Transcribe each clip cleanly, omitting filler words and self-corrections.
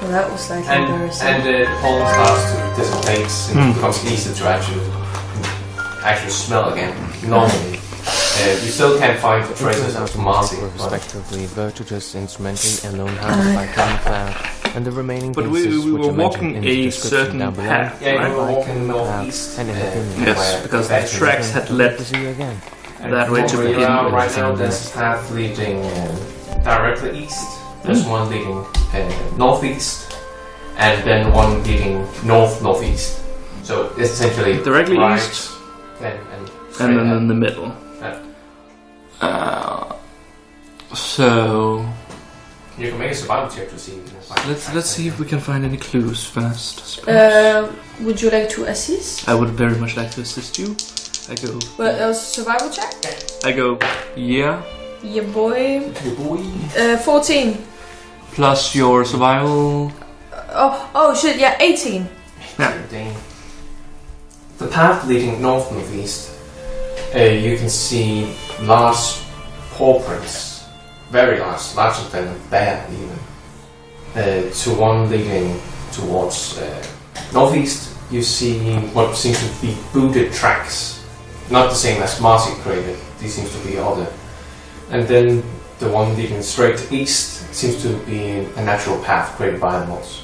Well, that was slightly embarrassing. And the pollen starts to dissipate and it becomes easier to actually smell again. Normally. You still can't find the traces of Marcy. Respectively, Virtuous, Instrumental, and Lone House by Cloud, and the remaining but we were walking a certain path, yeah, right? we were walking northeast. Yes, because the tracks had led that way to begin with. Right now, there's a path leading directly east. There's one leading northeast, and then one leading northeast. So it's essentially directly right, east, and then in the middle. So you can make a survival check to see. Let's see if we can find any clues first. Would you like to assist? I would very much like to assist you. I go. Well, survival check. I go. Yeah. Yeah, boy. 14. Plus your survival. Oh shit! Yeah, 18. Yeah. The path leading northeast. You can see large paw prints, very large, larger than a bear even. To one leading towards northeast, you see what seems to be booted tracks, not the same as Marcy created. These seems to be other. And then the one leading straight east seems to be a natural path created by animals.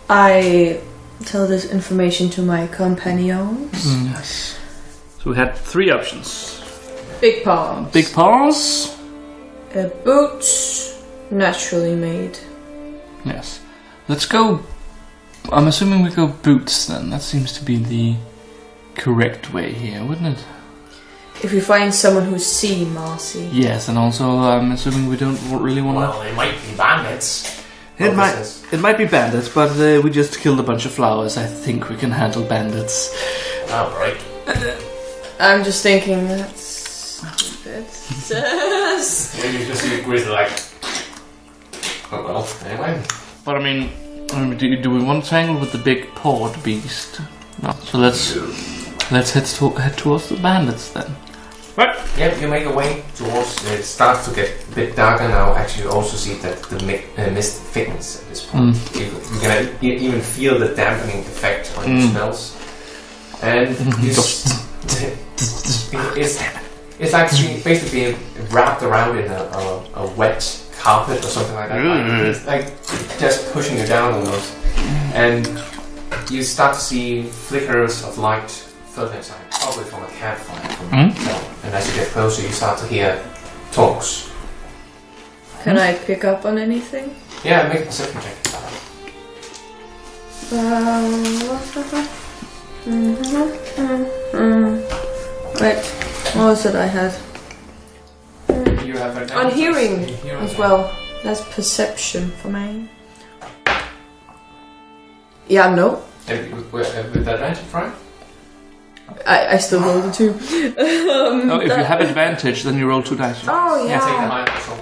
I tell this information to my companions. Yes. So we had 3 options. Big paws. Big paws. Boots. Naturally made. Yes. Let's go. I'm assuming we go boots then. That seems to be the correct way here, wouldn't it? If we find someone who's seen Marcy. Yes, and also I'm assuming we don't really want to. Well, they might be bandits. It might be bandits, but we just killed a bunch of flowers. I think we can handle bandits. Oh, right. I'm just thinking that's a bit. When you just see Gritta like. Oh well, anyway. But I mean, do we want to tangle with the big pawed beast? No. So let's head towards the bandits then. Right. Yep, you make a way towards. It starts to get a bit darker now. Actually, you also see that the mist thickens at this point. You can even feel the dampening effect on your smells. And it's like basically being wrapped around in a wet carpet or something like that. It's like just pushing you down almost. And you start to see flickers of light further inside, probably from a campfire. And as you get closer, you start to hear talks. Can I pick up on anything? Yeah, make a perception check. Wait, what was it I had? You have On hearing as well. That's perception for me. Yeah, no. With advantage, right? I still rolled a 2. If you have advantage, then you roll 2 dice. Oh yeah. Take the high result.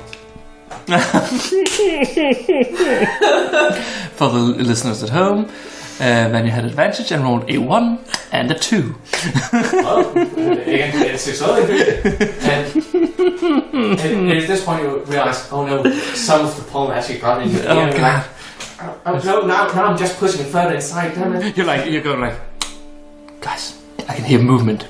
For the listeners at home, then you had advantage and rolled a 1 and a 2. Well, it's exciting. And at this point you realize, oh no, some of the pollen actually got into the ear. God. No, now I'm just pushing it further inside, damn it. You're going like, guys, I can hear movement.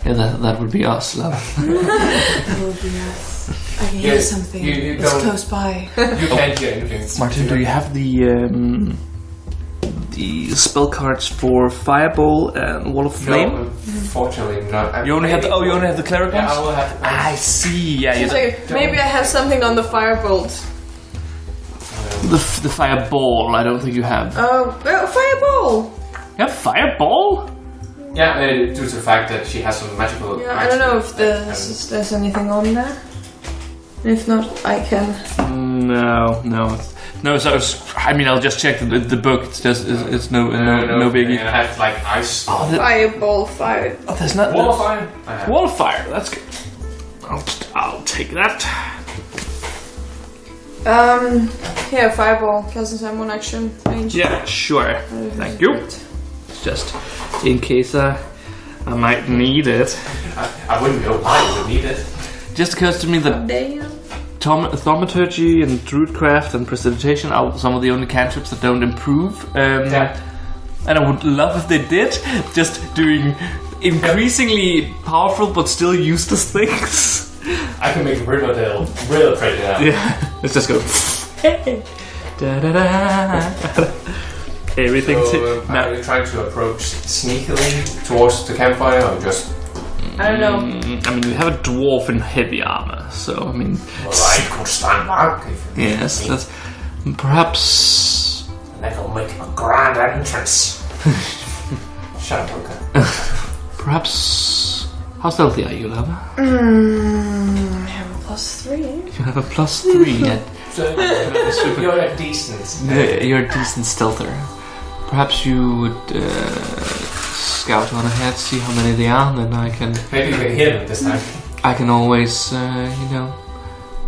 Yeah, that would be us, love. That would be us. I can hear something. It's close by. You can't hear anything. Martin, do you have the spell cards for Fireball and Wall of Flame? No, unfortunately not. You only have the cleric ones? Yeah, I will have. I see. Yeah, maybe I have something on the firebolt. The Fireball. I don't think you have. Oh, fireball. You have Fireball? Yeah, due to the fact that she has some magical. Yeah, I don't know if there's anything on there. If not, I can. No. So I mean, I'll just check the book. It's just it's no biggie. I have like ice. Fireball fire. Oh, there's not Wall of fire. Wall of fire. That's good. I'll take that. Here, fireball. Doesn't have one action range. Yeah, sure. Thank you. It's just in case I might need it. I wouldn't know why you would need it. Just occurs to me that Thaumaturgy and Druidcraft and Prestidigitation are some of the only cantrips that don't improve. And I would love if they did, just doing increasingly powerful but still useless things. I can make Riverdale real pretty now. Yeah, let's just go. Everything. So, are you trying to approach sneakily towards the campfire, or just? I don't know. I mean, we have a dwarf in heavy armor, so I mean. Well, I could stand back. Yes, that's perhaps. And that'll make a grand entrance. Shut up, Lukan. Perhaps. How stealthy are you, Lava? I have a +3. You have a +3 yet. So, you're a decent. You're a decent stealther. Perhaps you would scout on ahead, see how many there are, and then I can. Maybe you can hear them this time. I can always,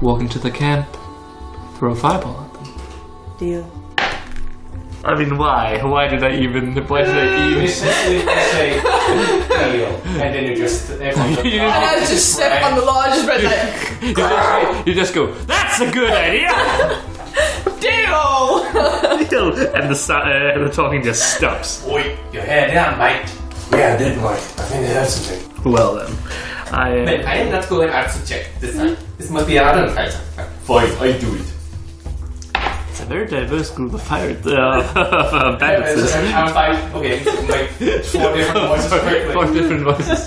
walk into the camp, throw a fireball at them. Deal. I mean, why? Why did I even? You say deal, and then you just. And I just step on the largest red light. You just go. That's a good idea. Deal. And the talking just stops. Oi, your hair down, mate. Yeah, I did, mate. I think I heard something. Well then, I am not going out to check this time. This must be another fighter. Fine, I do it. It's a very diverse group of bandits. I was like, okay, like 4 different voices quickly. 4 different voices.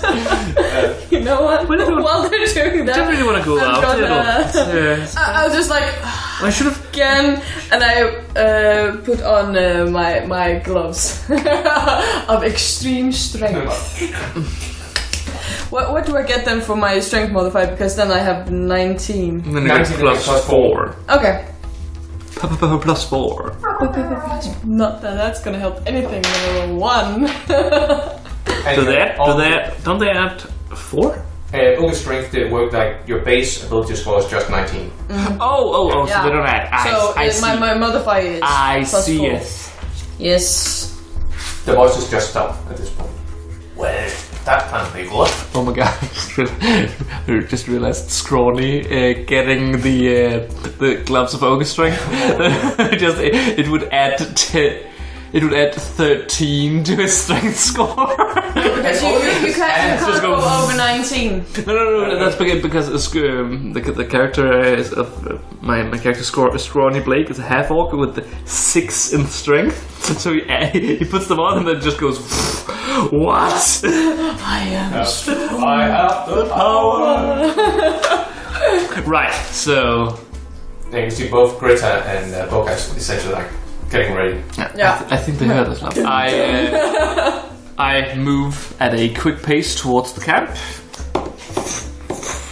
You know what? While they're doing that, I don't really want to go out. I was just like, I should have. Again, and I put on my gloves of extreme strength. What do I get then for my strength modifier? Because then I have 19. And then you get +4. Okay. +4. Not that that's gonna help anything when I roll 1. Don't they add 4? Boka strength did work like your base ability score is just 19. Oh, so they don't add. I see. My modifier is I see +4. it. Yes. The voices just stop at this point. Well, that can't be good. Oh my god! I just realized Scrawny getting the gloves of ogre strength. It would add 13 to his strength score. Because you can't go over 19. No. That's because the character is my character Scrawny Blake is a half orc with 6 in strength. So he puts them on and then just goes, what? I am strong. I have the power. Right. So yeah, you see both Gritta and Boka essentially like getting ready. Yeah. I think they heard us now. I move at a quick pace towards the camp.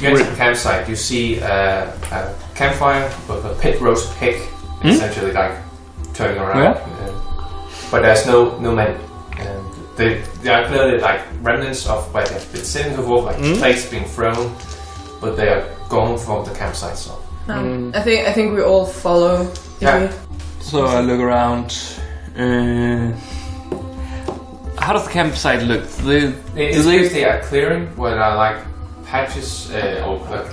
You enter the campsite. You see a campfire with a pit roast pig, essentially like turning around. But there's no men. They are clearly like remnants of where they've been sitting before, like plates being thrown, but they are gone from the campsite. So I think we all follow. So I look around. How does the campsite look? It's basically a clearing where there are like patches or like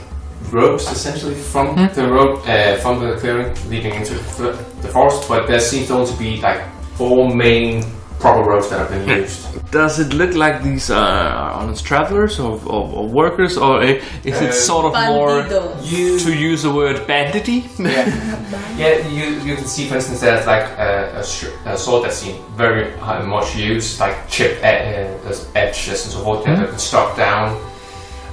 ropes essentially from the road from the clearing leading into the forest. But there seems only to be like 4 main proper roads that have been used. Does it look like these are honest travelers or workers, or is it sort of more to use the word bandity? You can see, for instance, there's like a sword that's seen very much used, like chipped edges and so forth, that can struck down,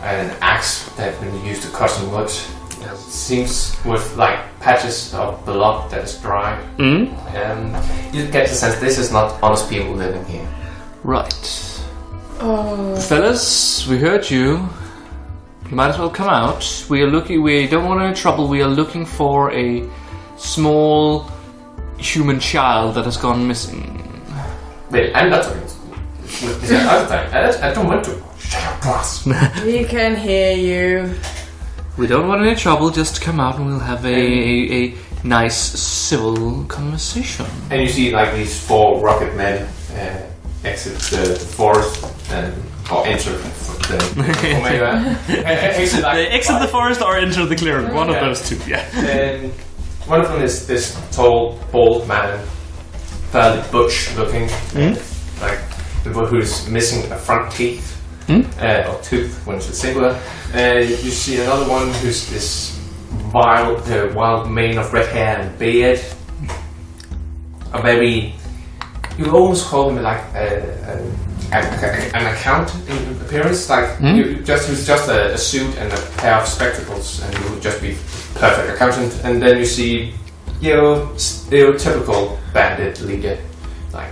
and an axe that's been used to cut some wood. It seems with like patches of blood that is dry. You get the sense this is not honest people living here. Right. Fellas, we heard you. You might as well come out. We don't want any trouble. We are looking for a small human child that has gone missing. Wait, I'm not talking. I don't want to. Shut up, class. We can hear you. We don't want any trouble. Just come out and we'll have a nice civil conversation. And you see like these 4 rocket men exit the forest or enter then or maybe exit, like, they exit the forest or enter the clearing. One of those two, yeah. One of them is this tall, bald man, fairly butch looking, like who's missing a front teeth. Or tooth when it's singular. You see another one who's this wild mane of red hair and beard. A very, you almost call him like an accountant in appearance. Like who's just a suit and a pair of spectacles, and he would just be perfect accountant. And then you see your typical bandit leader, like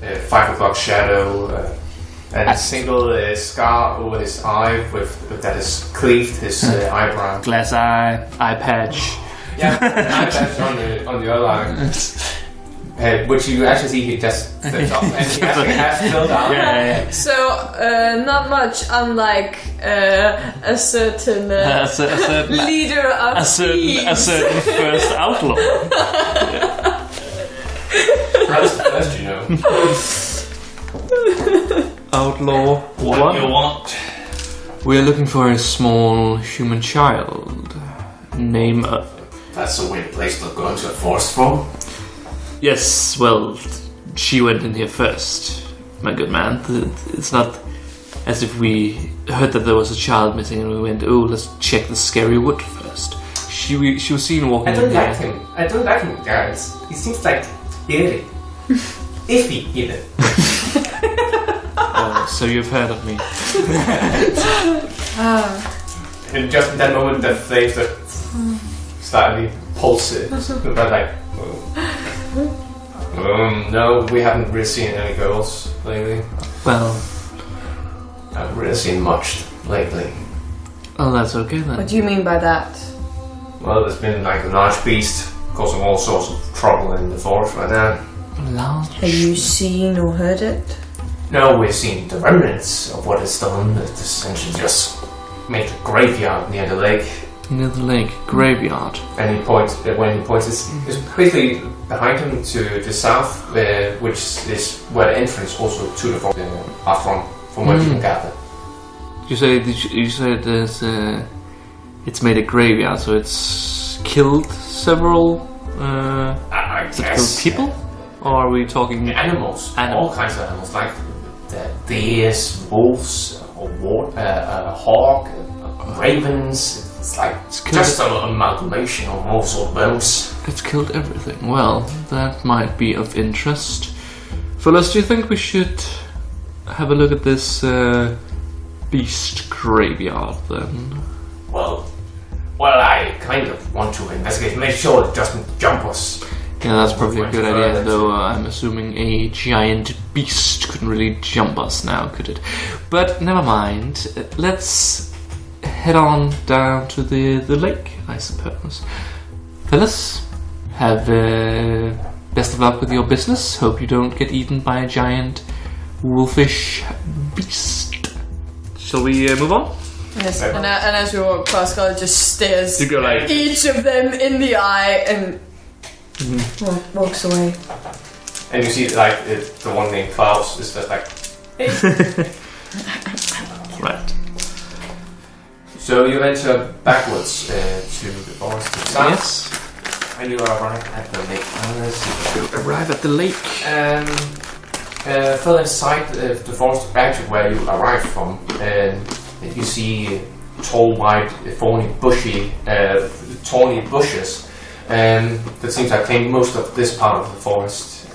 5 o'clock shadow. And a single scar over his eye that has cleaved his eyebrow. Glass eye patch. Yeah, an eye patch on the other eye. Which you actually see he just flips off, and he actually has filled out. Yeah. So, not much unlike a certain leader of a certain first outlaw. That's the first, you know. Outlaw. What do you want? We're looking for a small human child. Name That's a weird place to go into a forest for. Yes, well, she went in here first, my good man. It's not as if we heard that there was a child missing and we went, oh, let's check the scary wood first. She was seen walking in here. I don't like him, guys. He seems like eerie. Iffy, even. So you've heard of me. And just in that moment, the flames that slightly pulsate. But like, no, we haven't really seen any girls lately. Well, I haven't really seen much lately. Oh, that's okay then. What do you mean by that? Well, there's been like a large beast causing all sorts of trouble in the forest right now. Large? Have you seen or heard it? No, we've seen the remnants of what it's done. It's essentially just made a graveyard near the lake. Near the lake, graveyard. And when he points, it's basically behind him to the south, which is where the entrance also to the forest are from what you can gather. You said there's it's made a graveyard, so it's killed several. I Is it guess killed people, or are we talking animals? All kinds of animals, like the deers, wolves, a hawk, ravens. It's like just an amalgamation of all sorts of bones. It's killed everything. Well, that might be of interest. Fellas, do you think we should have a look at this beast graveyard then? Well, I kind of want to investigate, make sure it doesn't jump us. Yeah, that's probably a good idea, though I'm assuming a giant beast couldn't really jump us now, could it? But never mind, let's head on down to the lake, I suppose. Fellas, have best of luck with your business. Hope you don't get eaten by a giant wolfish beast. Shall we move on? Yes, and as we walk past, Scarlet just stares You go like each of them in the eye and walks away. And you see, like, the one named Klaus is just like, hey. Right. So you enter backwards to the forest to the south. Yes. And you arrive at the lake. You arrive at the lake. Further inside the forest, actually where you arrived from, you see tall, wide, thorny bushes that seems to claim most of this part of the forest.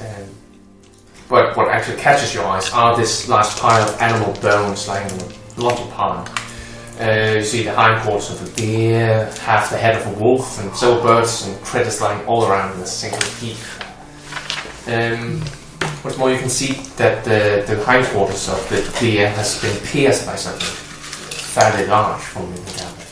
But what actually catches your eyes are this large pile of animal bones lying in a lot of pile. You see the hindquarters of a deer, half the head of a wolf, and several birds and critters lying all around in a single heap. What's more, you can see that the hindquarters of the deer has been pierced by something fairly large from the gather.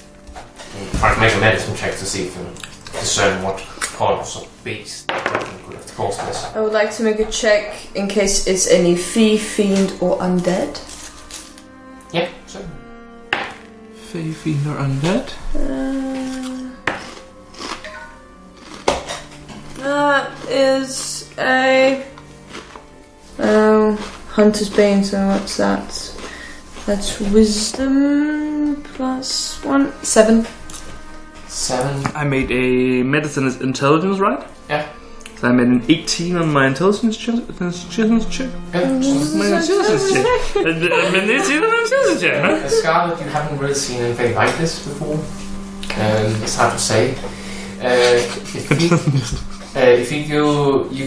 Try to make a medicine check to see if you can discern what cause of beast could have caused this. I would like to make a check in case it's any fiend, or undead. Yeah, certainly. Fey, fiend, or undead? That is a Hunter's Bane, so what's that? That's wisdom plus 1. 7. 7. I made a medicine intelligence, right? Yeah. So I made an 18 on my intelligence check. My intelligence check. Scarlet, you haven't really seen anything like this before. It's hard to say. If you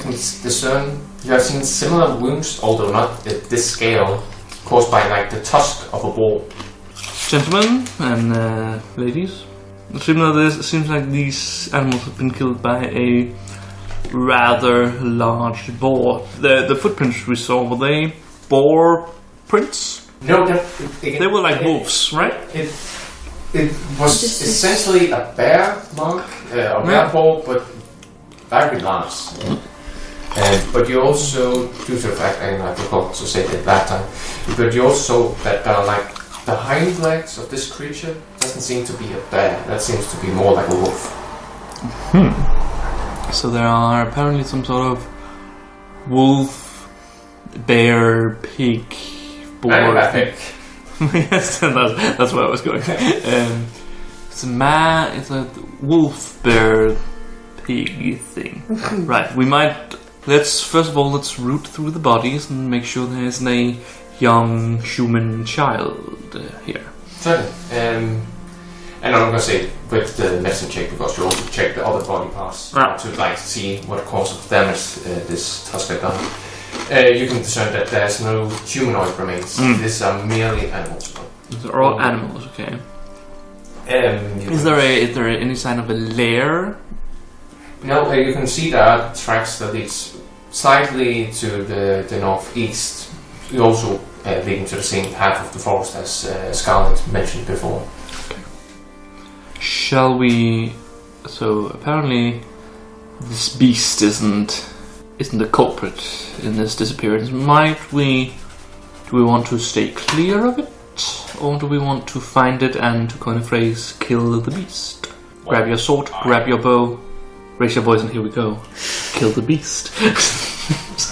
can discern, you have seen similar wounds, although not at this scale, caused by like the tusk of a boar. Gentlemen and ladies, it seems like these animals have been killed by a rather large boar. The footprints we saw, were they boar prints? No, they were like wolves, right? It was essentially a bear mark, a bear paw, but very large. But you also, due to the fact, I forgot to say it that time, but you also that like the hind legs of this creature doesn't seem to be a bear. That seems to be more like a wolf. So there are apparently some sort of wolf, bear, pig, boar. Pig. Yes, that's where I was going. It's a wolf, bear, pig thing. Right. Let's root through the bodies and make sure there's a young human child here. Certainly. And I'm going to say with the medicine check, because you also check the other body parts to see what cause of damage this tusk had done. You can discern that there's no humanoid remains. These are merely animals. They're all animals, okay. Is there any sign of a lair? No, you can see there are tracks that leads slightly to the northeast. You also leading to the same half of the forest as Scarlet mentioned before. Shall we? So apparently, this beast isn't the culprit in this disappearance. Do we want to stay clear of it, or do we want to find it and, to coin a phrase, kill the beast? Grab your sword, grab your bow, raise your voice, and here we go. Kill the beast.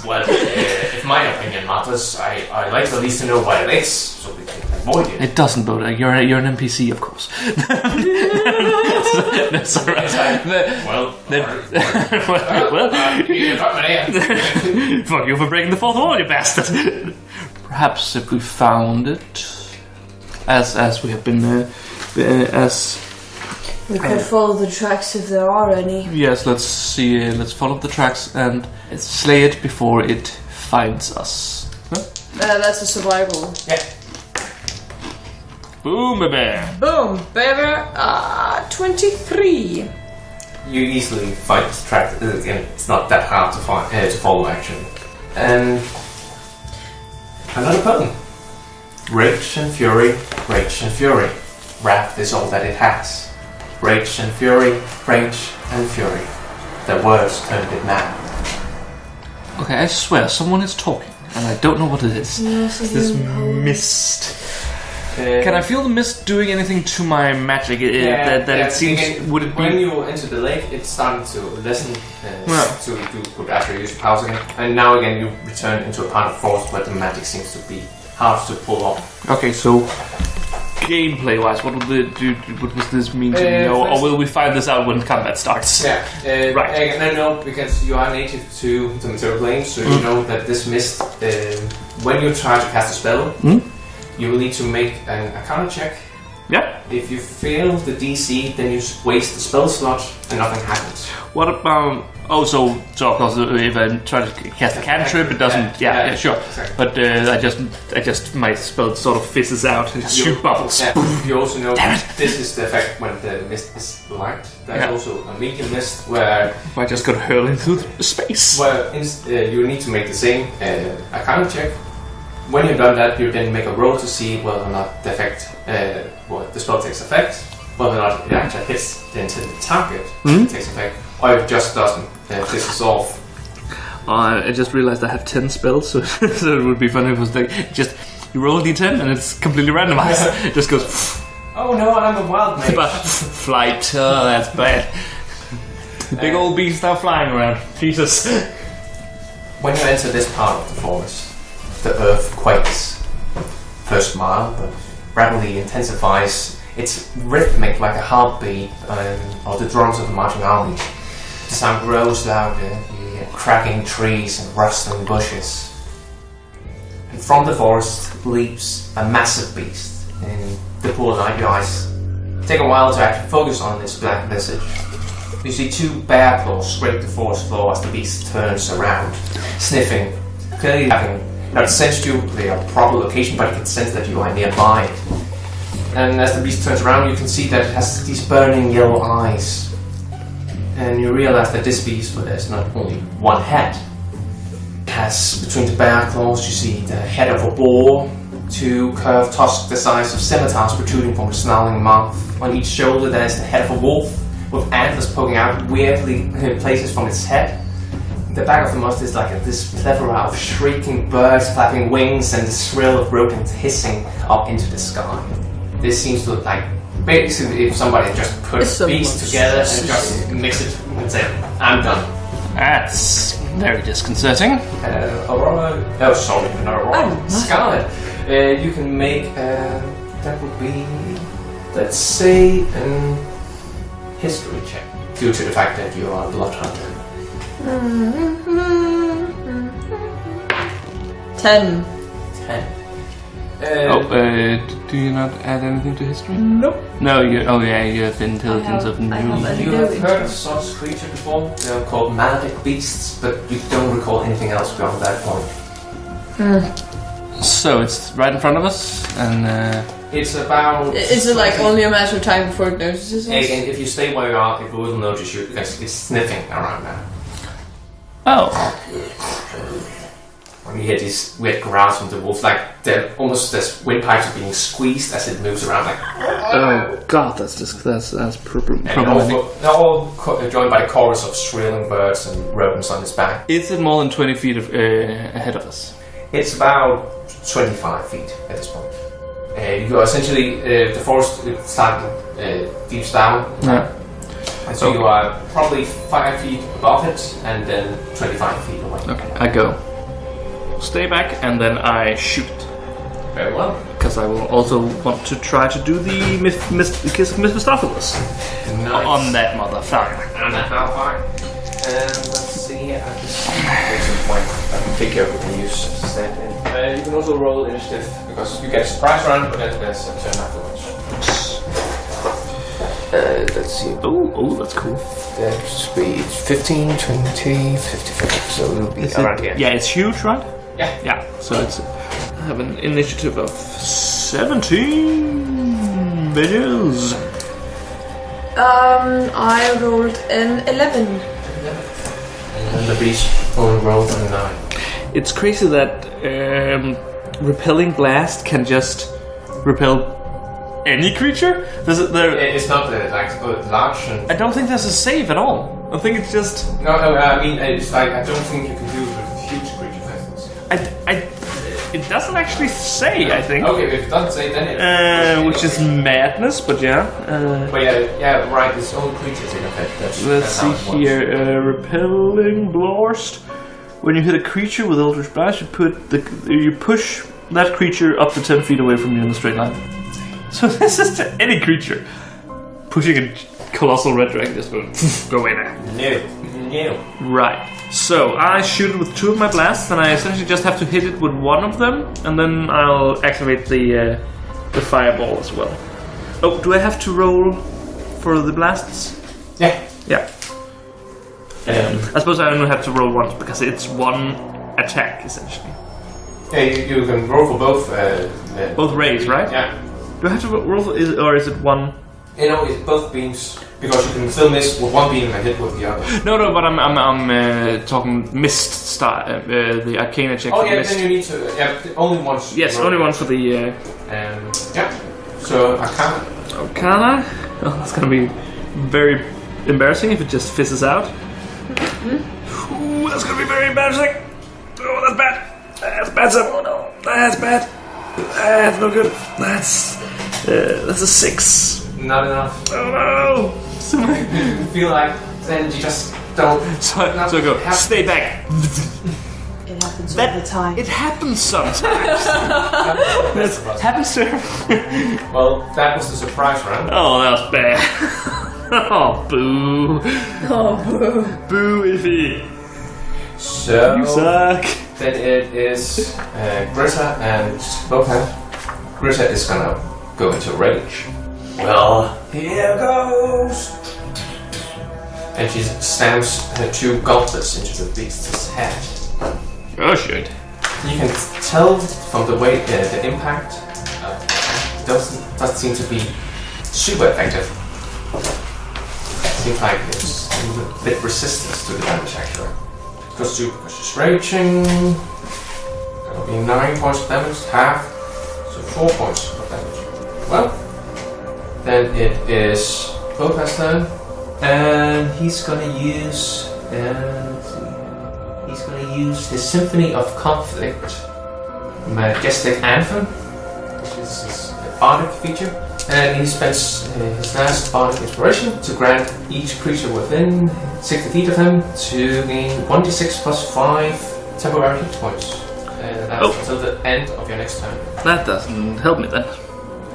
Well, if my opinion matters, I like at least to know what it is, so we can avoid it. It doesn't, Boda. You're an NPC, of course. That's alright. Fuck you for breaking the fourth wall, you bastard. Perhaps if we found it, as we have been, we could follow the tracks if there are any. Yes, let's see. Let's follow the tracks and slay it before it finds us. Huh? That's a survival. Yeah. Boom, baby. Boom, baby. 23. You easily find the track. Again, it's not that hard to find to follow actually. And another poem. Rage and fury, rage and fury. Wrath is all that it has. Rage and fury, rage and fury. The words turned it mad. Okay, I swear, someone is talking, and I don't know what it is. This mist. Can I feel the mist doing anything to my magic? It seems. Again, would it be when you enter the lake, it's starting to lessen. So you could actually use powers again, and now again you return into a part of force where the magic seems to be hard to pull off. Okay, so gameplay-wise, what does this mean to me, or will we find this out when combat starts? Yeah, right. No, because you are native to the material plane, so you know that this mist. When you try to cast a spell, you will need to make an Arcana check. Yeah. If you fail the DC, then you waste the spell slot and nothing happens. What about? Oh, so of course, if I try to cast a cantrip, it doesn't. Yeah, sure. Exactly. But I just my spell sort of fizzes out and shoot bubbles. Yeah. You also know this is the effect when the mist is light. There's also a medium mist where I just got hurling through space. Well, you need to make the same Arcana check. When you've done that, you then make a roll to see whether or not the effect, the spell takes effect, whether or not it actually hits the intended target, it takes effect, or if it just doesn't, pisses off. I just realized I have 10 spells, so it would be funny if it was like, just, you roll a d10 and it's completely randomized. It just goes, oh no, I'm a wild mage. Flight, oh that's bad. The big old beasts are flying around, Jesus. When you enter this part of the forest, the earth quakes. first mile, but rapidly intensifies. It's rhythmic like a heartbeat of the drums of the marching army. The sound grows louder, you hear cracking trees and rustling bushes. And from the forest leaps a massive beast, and the poor night your eyes take a while to actually focus on this black visage. You see two bear claws scrape the forest floor as the beast turns around, sniffing, clearly having not sensed you the proper location, but it can sense that you are nearby. And as the beast turns around, you can see that it has these burning yellow eyes. And you realize that this beast, well, there's not only one head. It has, between the bear claws, you see the head of a boar, two curved tusks the size of scimitars protruding from the snarling mouth. On each shoulder there's the head of a wolf, with antlers poking out weirdly places from its head. The back of the monster is like this plethora of shrieking birds flapping wings and the shrill of rodents hissing up into the sky. This seems to look like basically if somebody just put a beast together and just mix it and say, I'm done. That's very disconcerting. Aurora, oh sorry, not Aurora, Scarlet. You can make, that would be, let's say, an history check, due to the fact that you are a Bloodhunter. 10. 10. Do you not add anything to history? Nope. No, you have intelligence of new. You have heard of such creatures before? They are called melodic beasts, but you don't recall anything else beyond that point. So it's right in front of us, and it's about. Is it like only a matter of time before it notices us? And if you stay where you are, it will notice you because it's sniffing around now. Oh. When you hear these weird growls from the wolf, like they're almost as windpipes are being squeezed as it moves around, like. Oh God, that's problematic. They're all joined by a chorus of shrilling birds and rodents on its back. Is it more than 20 feet ahead of us? It's about 25 feet at this point. You go essentially, the forest starting deeps down. Yeah. And so you are probably 5 feet above it and then 25 feet away. Okay, I go. Stay back and then I shoot. Very well. Because I will also want to try to do the Kiss of Mephistopheles. Nice. On that motherfucker. And how high? Let's see, at this point, I can figure we can use stand in. You can also roll initiative because you get a surprise round, but then there's a turn afterwards. Let's see. Oh, that's cool. That should be 15, 20, 55, so it'll be around here. Yeah, it's huge, right? Yeah. Yeah, so it's. I have an initiative of 17 bitches. I rolled an 11. And the beast only rolled a 9. It's crazy that repelling blast can just repel any creature. It's not like large. And I don't think there's a save at all. I think it's just. No. I mean, it's like I don't think you can do it with huge creature things. It doesn't actually say. I think. Okay, if it doesn't say, then it. Which is madness, but yeah. But yeah, right. It's only creatures in effect. Let's see here. Repelling blast. When you hit a creature with Eldritch Blast, you push that creature up to 10 feet away from you in a straight line. So this is to any creature. Pushing a colossal red dragon just go in there. No. Right. So I shoot it with 2 of my blasts, and I essentially just have to hit it with 1 of them, and then I'll activate the fireball as well. Oh, do I have to roll for the blasts? Yeah. Yeah. I suppose I only have to roll once because it's 1 attack essentially. Yeah, you can roll for both. Both rays, right? Yeah. Do I have to roll for, or is it 1? You know, it's both beams because you can still miss with 1 beam and hit with the other. No, but I'm talking mist style, the Arcana check. Oh for yeah, mist. then you need to only once. Yes, only one for the. Yeah. So Arcana. Arcana. Oh, that's gonna be very embarrassing if it just fizzes out. Ooh, that's gonna be very embarrassing. Oh, that's bad. That's bad, sir. Oh no, that's bad. That's no good. That's a 6. Not enough. Oh no! You feel like then you just don't. So I go. Stay back. It happens all the time. It happens sometimes. It happens to everyone. Well, that was the surprise round. Oh, that was bad. Oh, boo. Oh, boo. Boo, Iffy. So You suck. then it is Gritta and Boka. Gritta is gonna go into rage. Well, here goes. And she stamps her 2 gauntlets into the beast's head. Oh, shit. You can tell from the way the impact doesn't seem to be super effective. Seems like it's a bit resistant to the damage actually. Because she's raging. That'll be 9 points of damage, half, so 4 points of damage. Well, then it is Boka's turn, and he's gonna use his Symphony of Conflict Majestic Anthem, which is his bardic feature, and he spends his last bardic inspiration to grant each creature within 60 feet of him to gain 1d6 plus 5 temporary hit points. And that's until the end of your next turn. That doesn't help me then.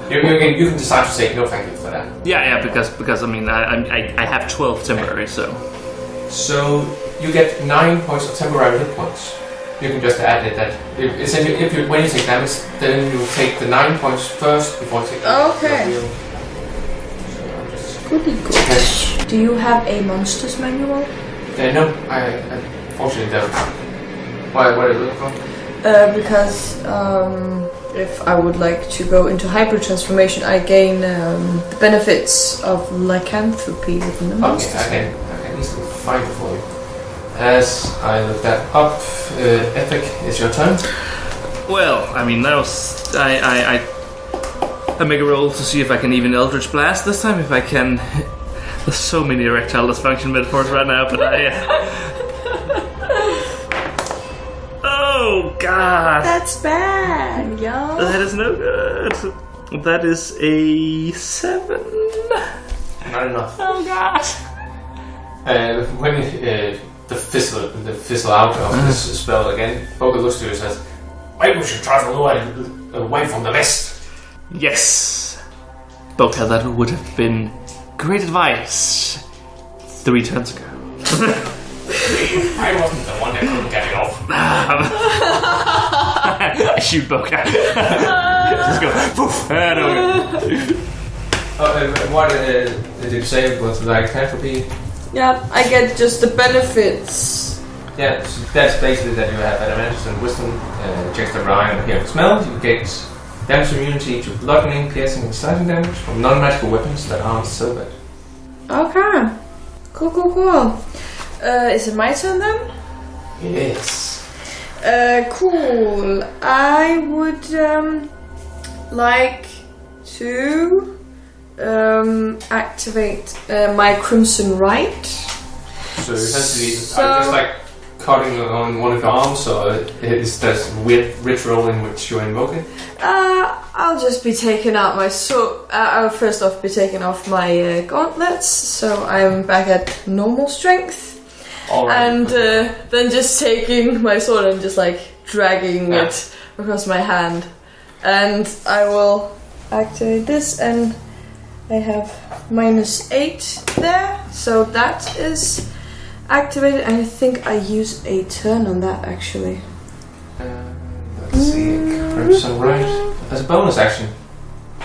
You can decide to say no thank you for that. Yeah, because I mean I have 12 temporary, so. So you get 9 points of temporary hit points. You can just add it that when you take damage, then you take the 9 points first before you take the Okay. Goody good. Do you have a monsters manual? No, I unfortunately don't. What are you looking for? Because if I would like to go into hyper transformation, I gain the benefits of lycanthropy within the monsters. Okay, I can easily find it for you. As I look that up, Iffizik, it's your turn. Well, I mean that was I make a roll to see if I can even Eldritch Blast this time. If I can, there's so many erectile dysfunction metaphors right now, but oh God, That's bad, yo. that is no good. That is a 7. Not enough. Oh God. When the fizzle out of this spell again, Boka looks to you and says, maybe we should try to lure it away from the mist. Yes, Boka, that would have been great advice 3 turns ago. I wasn't the one that couldn't get it off. I shoot Boka. Just go, poof. What did you say was lycanthropy? Yeah, I get just the benefits. Yeah, so that's basically that you have advantage and wisdom checks that rely on hearing smell. You get damage immunity to bludgeoning, piercing, and slashing damage from non-magical weapons that aren't silvered. Okay. Cool. Is it my turn then? Yes. Cool. I would like to activate my Crimson Right. So essentially, I'm just like cutting on one of your arms, or is this weird ritual in which you're invoking? I'll just be taking out my sword. I'll first off be taking off my gauntlets, so I'm back at normal strength. Alright. And then just taking my sword and just like dragging it across my hand. And I will activate this, and I have -8 there, so that is activated. And I think I use a turn on that actually. Let's see, Crimson Right. As a bonus action,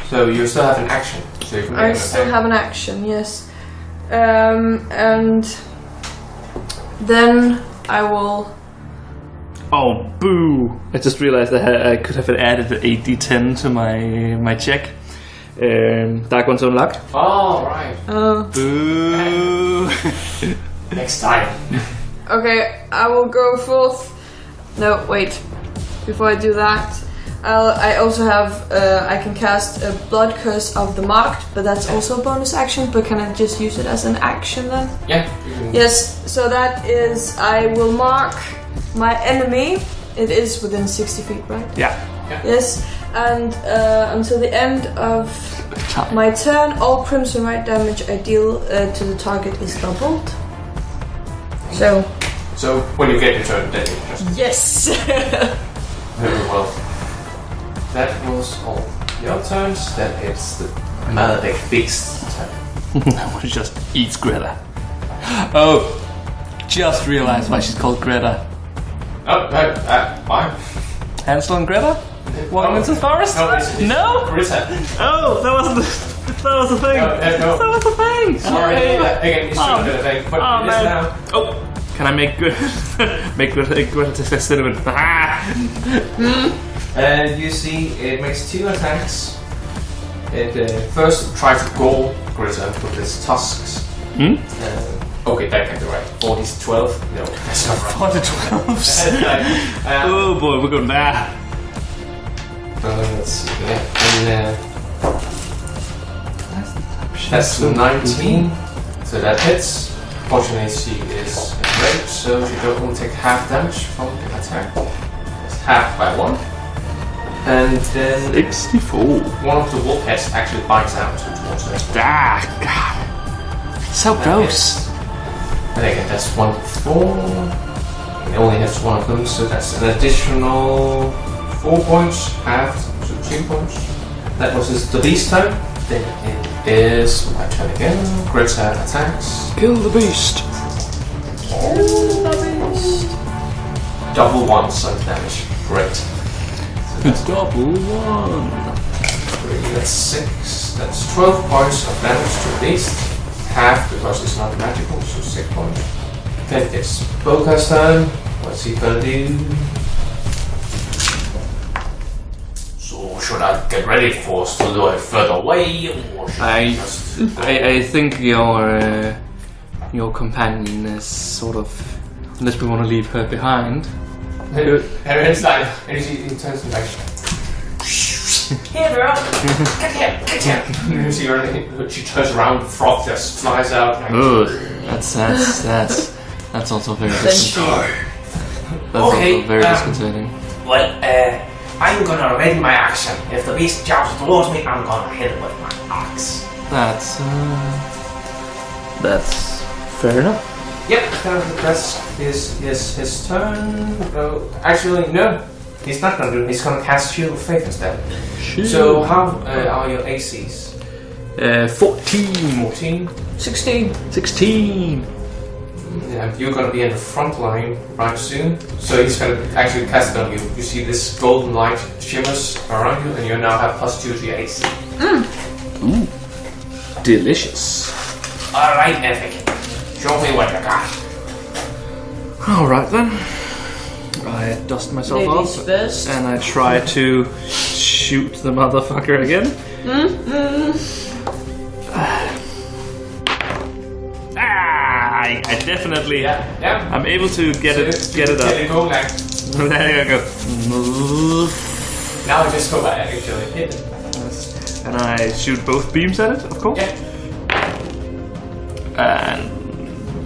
so you still have an action. So you can make I an still attack. have an action, yes. And then I will. Oh, boo! I just realized I could have added a d10 to my check. Dark one's unlocked. Oh, right. Boo! Next time. Okay, I will go forth. No, wait. Before I do that, I also have. I can cast a Blood Curse of the Marked, but that's also a bonus action. But can I just use it as an action then? Yeah. You can. Yes. So that is. I will mark my enemy. It is within 60 feet, right? Yeah. Yes. And until the end of my turn, all Crimson Right damage I deal to the target is doubled. So So when you get your turn, then you just... Yes! Very well. That was all your turns. Then it's the Maledic Beast's turn. Which just eats Gritta. Oh, just realized why she's called Gritta. Why? Hansel and Gritta? Walking into the forest? No, it's Gritta. Oh, that was the thing. No. That was the thing. Sorry, again, you shouldn't do the thing, but it is now. Oh, can I make Gritta taste cinnamon? And you see, it makes 2 attacks. It first tries to gore Gritta with its tusks. Okay, that can't be right. 40 is 12? No, that's not right. 40 12s. Oh boy, we're going there. Let's see, and that's 19. So that hits. Fortunately, she is enraged, so she don't only take half damage from the attack. It's half by 1. And then 64. One of the wolf heads actually bites out towards her. Ah, God. So gross. And again, that's 1 to 4. It only has one of them, so that's an additional 4 points, halved to 2 points. That was the beast turn. Then it is my turn again. Gritta attacks. Kill the beast. Double 1 sun damage. Great. Double 1. 3, that's 6. That's 12 points of damage to the beast. Half because it's not magical, so 6 points. Then it's Boka's turn. What's he gonna do? So should I get ready for us to lure it further away, or should I just... I think your companion is sort of, unless we want to leave her behind. And it's like, and he turns to like, here girl, get here. You see her, she turns around, the frog just flies out. Ugh, that's also very disconcerting. Okay, very disconcerting. Well, I'm gonna ready my action. If the beast jumps towards me, I'm gonna hit it with my axe. That's fair enough. Yep, that's his turn. Actually, no. He's not gonna do it. He's gonna cast Shield of Faith instead. So, how are your ACs? 14. 16. 16. Yeah, you're gonna be in the front line right soon. So he's gonna actually cast it on you. You see this golden light shimmers around you, and you now have +2 to your AC. Ooh. Delicious. Alright, Iffizik. Show me what you got. Alright then. I dust myself Ladies off first. and I try to shoot the motherfucker again. I definitely. Yeah. I'm able to get it up. Get it going. There you go. Now I just go back and actually hit it. And I shoot both beams at it, of course. Yeah. And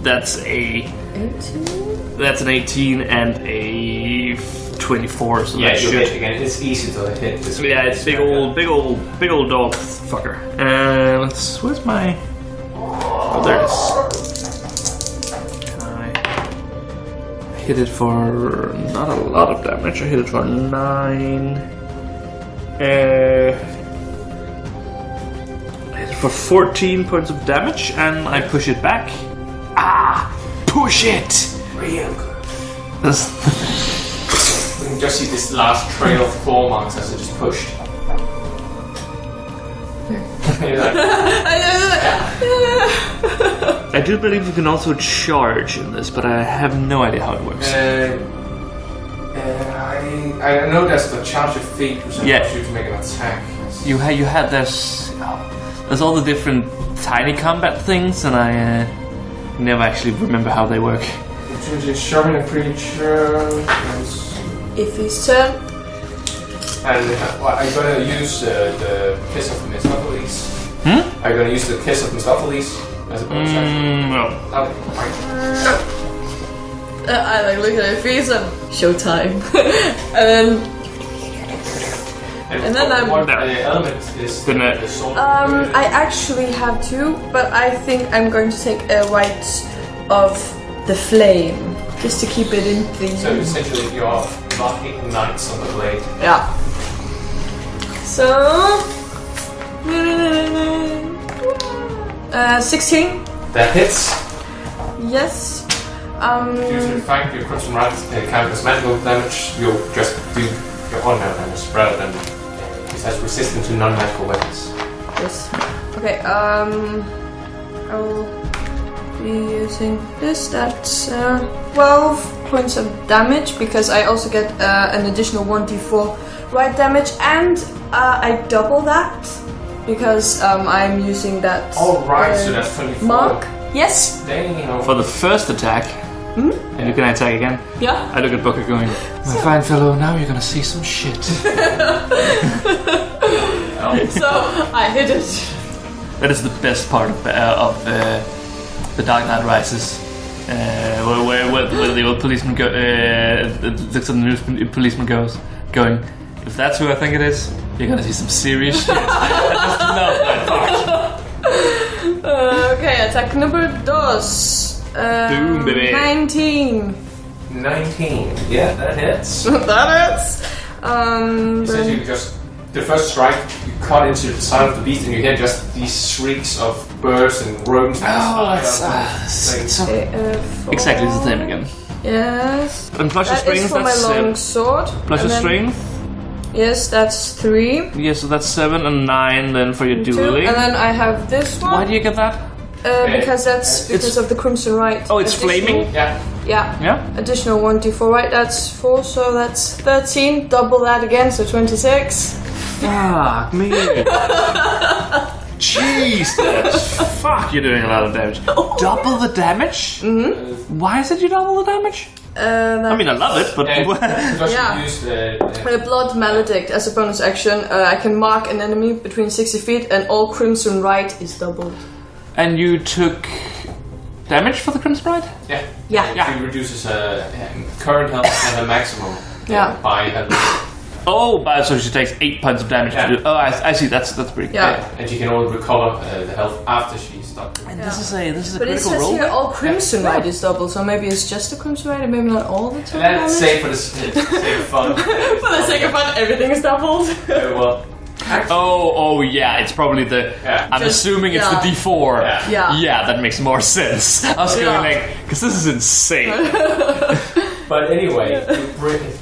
that's a 18? That's an 18 and a 24. So yeah, that you should. hit again. It's easy to hit this. Yeah, it's big old dog fucker. Where's my? Oh, there it is. Can I hit it for not a lot of damage? I hit it for 9. I hit it for 14 points of damage, and I push it back. Push it! Real good. That's We can just see this last trail of claw marks as it just pushed. I do believe you can also charge in this, but I have no idea how it works. I know that's the charge of feet, which allows you to make an attack. You had there's all the different tiny combat things, and I never actually remember how they work. Sharpen a creature. Iffi's turn. And I'm gonna use the Kiss of Mephistopheles. I'm gonna use the Kiss of Mephistopheles as a bonus action. No. Okay, fine. I look at Iffi's and showtime. and then I'm. What element is the sword? I actually have 2, but I think I'm going to take a Rite of the Flame. just to keep it in the. So essentially, you're not hitting knights on the blade. Yeah. So. 16. That hits. Yes. Due to the fact your Crimson Right counters magical damage, you'll just do your ordinary damage rather than it has resistance to non-magical weapons. Yes. Okay. I will be using this. That's 12 points of damage because I also get an additional 1d4 right damage, and I double that because I'm using that. Alright, so that's 24. Mark. Yes. Damn. For the first attack, and you can attack again. Yeah. I look at Boka going, my fine fellow, now you're gonna see some shit. So I hit it. That is the best part of the Dark Knight Rises. Where the old policeman looks at the new policeman going, if that's who I think it is, you're gonna see some serious shit. I just love that part. Okay, attack number 2. Boom, baby. 19. 19. Yeah, that hits. That hits. Essentially, you just the first strike, you cut into the side of the beast, and you hear just these shrieks of birds and rodents. Exactly the same again. Yes. And plus your That strength, is for my long sword. Plus your And then- strength. Yes, that's 3. Yeah, so that's 7 and 9 then for your 2. dueling. And then I have this one. Why do you get that? Because that's because of the Crimson Right. Oh, it's Additional- flaming? Yeah. Yeah. Yeah? Additional 1d4, right? That's 4, so that's 13. Double that again, so 26. Fuck me. Jesus. Fuck, you're doing a lot of damage. Double the damage? Mm-hmm. Why is it you double the damage? I mean, I love it, but... Because Yeah. you used Blood Maledict as a bonus action. I can mark an enemy between 60 feet, and all Crimson Right is doubled. And you took damage for the Crimson Bride? Yeah. Yeah. It reduces current health and a maximum. Yeah. By Oh, so she takes 8 points of damage. Yeah. To do. Oh, I see. That's pretty good. Yeah. and she can only recover the health after she's stopped. And this is a But it critical says roll. here all Crimson Right is doubled, so maybe it's just the Crimson Right, and maybe not all the total Let's damage. say for the sake of fun. For the sake of fun, everything is doubled. Well, actually, Oh yeah, it's probably the. Yeah. I'm Just- assuming it's yeah. the D4. Yeah. Yeah. that makes more sense. I was going like, because this is insane. but anyway,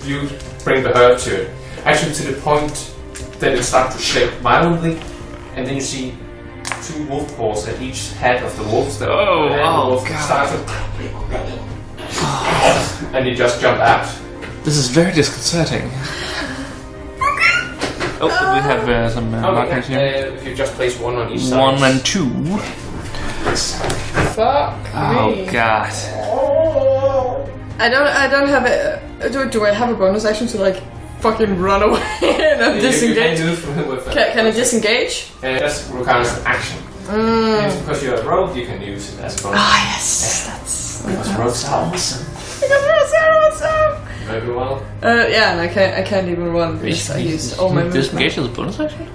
you bring the herb to it. Actually, to the point that it starts to shake violently, and then you see 2 wolf paws at each head of the wolves. That Oh, and the oh, wolf God. starts to and you just jump out. This is very disconcerting. Oh, we have some markers here. If you just place 1 on each side. 1 and 2. Fuck Oh me. god. I don't have a. Do I have a bonus action to like fucking run away and You disengage? can do with Can I disengage? That's requires an action. It's because you're a rogue, you can use it as a bonus. Ah, yes, that's. Because rogues are awesome. Because that's awesome. Very well. Yeah, and I can't even run because I used all my movement. Disengage is a bonus action?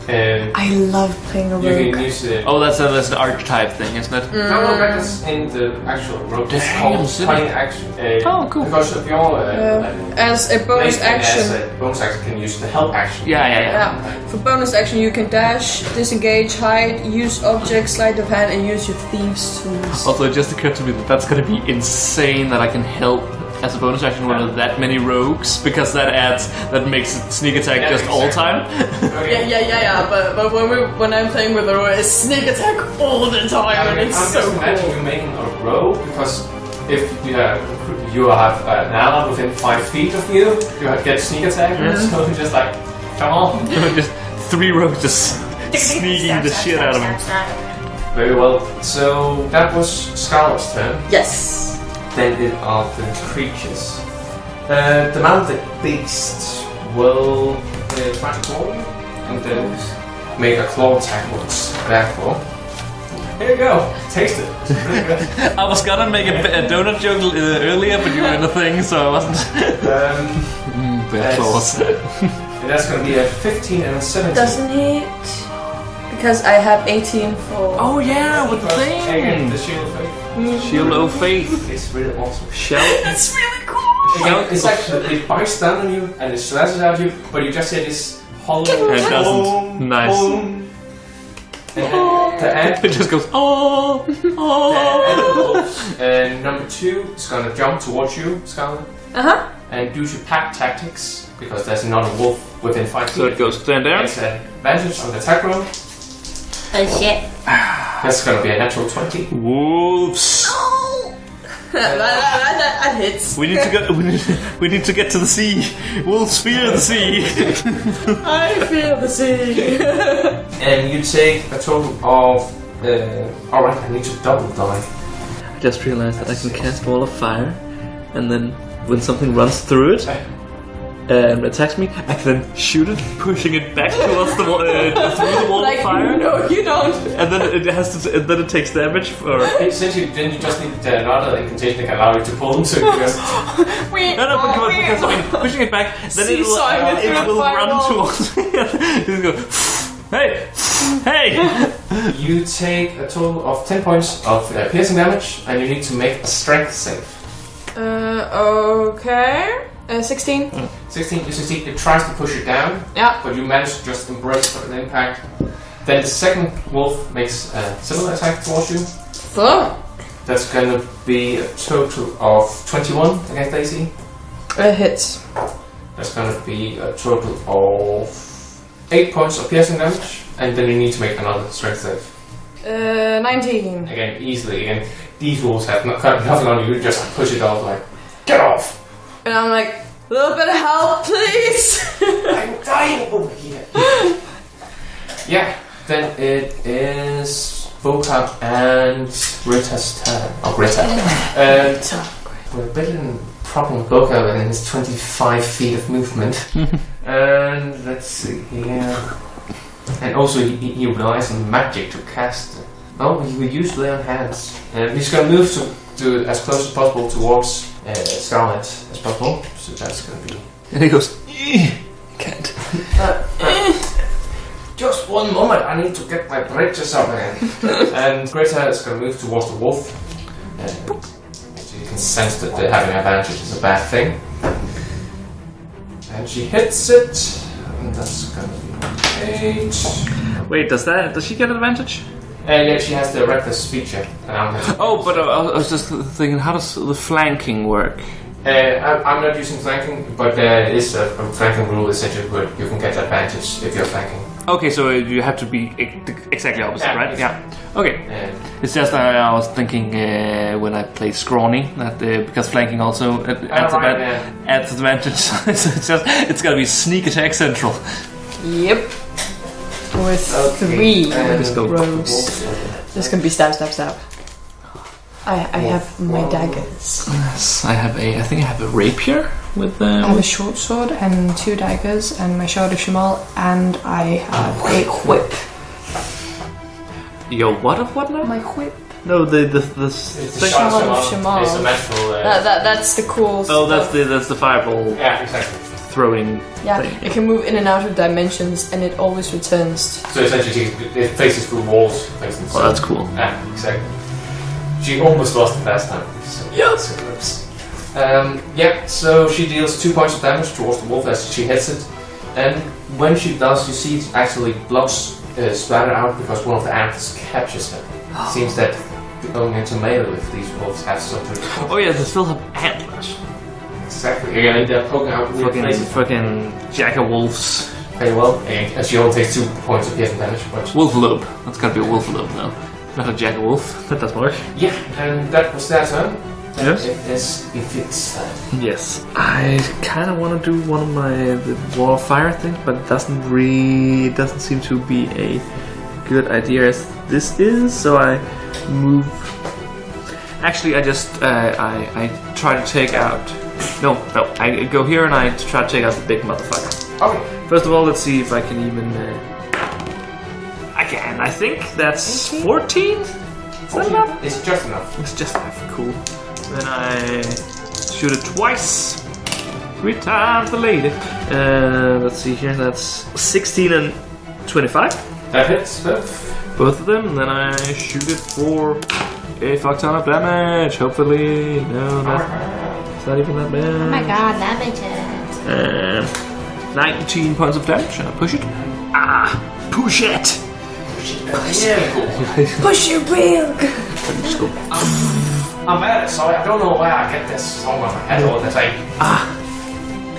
I love playing a You rogue. can use it. Oh, that's the archetype thing, isn't it? No, that's in the actual rogue. It's Damn, called silly. cunning action. Oh, cool. Because of your As a bonus action. As a bonus action, can use the help action. Yeah. Yeah. For bonus action, you can dash, disengage, hide, use objects, sleight of hand, and use your thieves' tools. Also, it just occurred to me that that's gonna be insane that I can help as a bonus action with that many rogues, because that makes it sneak attack Yeah, just all time. Okay. Yeah. But when I'm playing with a rogue, it's sneak attack all the time, and it's I'm so just imagining cool. you making a rogue because if you have an ally within 5 feet of you, you get sneak attack. So just like, come on. Just 3 rogues just sneaking the shit out of him. Very well. So that was Scarlet's turn. Yes. Then it are the creatures. The mounted beast will try to claw you and then make a claw attack with therefore. Here you go. Taste it. It's pretty good. I was gonna make a donut joke earlier, but you were in the thing, so I wasn't. That's- claws. That's going to be a 15 and a 17. Doesn't hit because I have 18 for. Oh yeah, with the Again, thing. the Shield of Faith. Shield of Faith. It's really awesome. It's really cool. Again, it's like it bites down on you and it slashes at you, but you just hear this hollow. And it doesn't. Nice. Boom. And the end. It just goes, oh, oh. And number 2 is gonna jump towards you, Scarlet. And due to pact tactics, because there's another wolf within 5 feet. So it goes stand there. It's an advantage on the attack roll. Oh shit. That's gonna be a natural 20. Wolves. That hits. We need to go. We need to get to the sea. Wolves fear the sea. I feel the sea. And you take a total of. Alright, I need to double die. I just realized that I can cast Wall of Fire, and then when something runs through it and attacks me, I can then shoot it, pushing it back towards the wall, through the wall of fire. No, you don't. And then it has to. And then it takes damage for. Essentially, then you just need another incantation that can allow you to pull them to. Because Because I mean, pushing it back, then it will run towards me. It'll go. Hey! Hey! You take a total of 10 points of piercing damage, and you need to make a strength save. Okay. 16. 16, you succeed. It tries to push you down, Yeah. but you manage to just embrace the impact. Then the second wolf makes a similar attack towards you. Fuck. That's gonna be a total of 21 against AC. It hits. That's gonna be a total of 8 points of piercing damage, and then you need to make another strength save. 19. Again, easily. Again, these wolves have nothing on you. You just push it off like, get off! And I'm like, a little bit of help, please. I'm dying over here. Yeah, then it is Boka and Gritta's turn. Oh, Gritta. We're a bit in problem with Boka and his 25 feet of movement. And let's see here. And also he relies on magic to cast it. Oh, he will use lay on hands. And he's going to move to as close as possible towards Scarlet as possible. So that's going to be... And he goes, can't. Just one moment, I need to get my bridges up again. And Gritta is going to move towards the wolf. So you can sense that having an advantage is a bad thing. And she hits it. And that's going to be 8. Wait, does she get an advantage? Yeah, she has the reckless feature. Oh, but I was just thinking, how does the flanking work? I'm not using flanking, but there is a flanking rule essentially where you can get advantage if you're flanking. Okay, so you have to be exactly opposite, Yeah, right? exactly. Yeah. Okay. It's just I was thinking when I played Scrawny that because flanking also adds advantage. So it's gonna be sneak attack central. Yep. With 3 rogues. This can be stab, stab, stab. I have my daggers. Yes, I think I have a rapier with I have a short sword and 2 daggers and my shard of Shamal, and I have a whip. Your what of what now? My whip. No, the Shard of Shamal. It's a magical... That's the cool Oh, stuff. that's the fireball. Yeah, exactly. Throwing Yeah, thing. it can move in and out of dimensions and it always returns. So essentially it faces through walls, for instance. Oh, that's cool. Yeah, exactly. She almost lost it last time. So yes. So she deals 2 points of damage towards the wolf as she hits it. And when she does, you see it actually blocks splatter out because one of the antlers captures her. Seems that going into melee with these wolves has something. Oh yeah, they still have antlers. Exactly. Again, they're poking out weird places. Fucking Jack-o'-wolves. Very well. And she only takes 2 points of piercing damage. But Wolfalope. That's gotta be a wolfalope now. Not a Jack-o'-wolf. That does work. yeah, and that was their turn. Yes. It is Iffik's turn. Yes. I kind of want to do one of the wall of fire thing, but it doesn't seem to be a good idea as this is. So I move. Actually, I just I try to take out. No. I go here and I try to take out the big motherfucker. Okay. First of all, let's see if I can even. I can. I think that's 14. Is that enough? It's just enough. It's just enough. Cool. Then I shoot it twice. 3 times the lady. Let's see here. That's 16 and 25. That hits both. Both of them, and then I shoot it for a fuck ton of damage. Hopefully, no, it's not even that bad. Oh my god, damage it. 19 points of damage, and I push it. Push it! Push your wheel. Just go. I'm at it, so I don't know where I get this song on my head all the time.